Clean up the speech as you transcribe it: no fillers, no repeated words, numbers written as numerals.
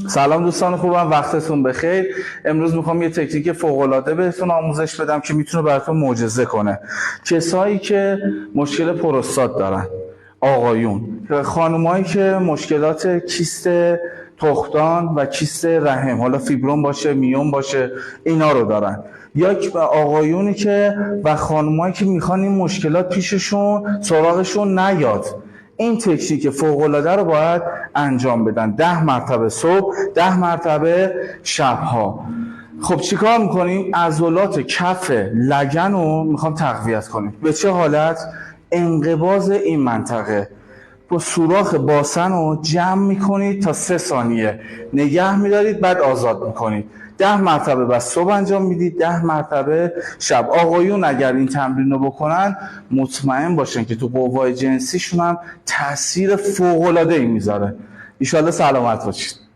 سلام دوستان خوبم، وقتتون بخیر. امروز میخوام یه تکنیک فوق‌العاده بهتون آموزش بدم که میتونه براتون معجزه کنه. کسایی که مشکل پروستات دارن، آقایون، خانمایی که مشکلات کیست تخمدان و کیست رحم، حالا فیبروم باشه، میوم باشه، اینا رو دارن، یا آقایونی که و خانمایی که میخوان این مشکلات پیششون سراغشون نیاد، این تکنیک فوق‌العاده رو باید انجام بدن 10 مرتبه صبح، 10 مرتبه شبها. خب چیکار میکنیم؟ عضلات کف لگن رو میخوام تقویت کنیم. به چه حالت؟ انقباض این منطقه با سوراخ باسن رو جمع میکنید تا 3 ثانیه نگه میدارید، بعد آزاد میکنید. 10 مرتبه بس صبح انجام میدید، 10 مرتبه شب. آقایون اگر این تمرین رو بکنن مطمئن باشن که تو قوای جنسیشون هم تاثیر فوق‌العاده‌ای میذاره. ان شاءالله سلامت باشید.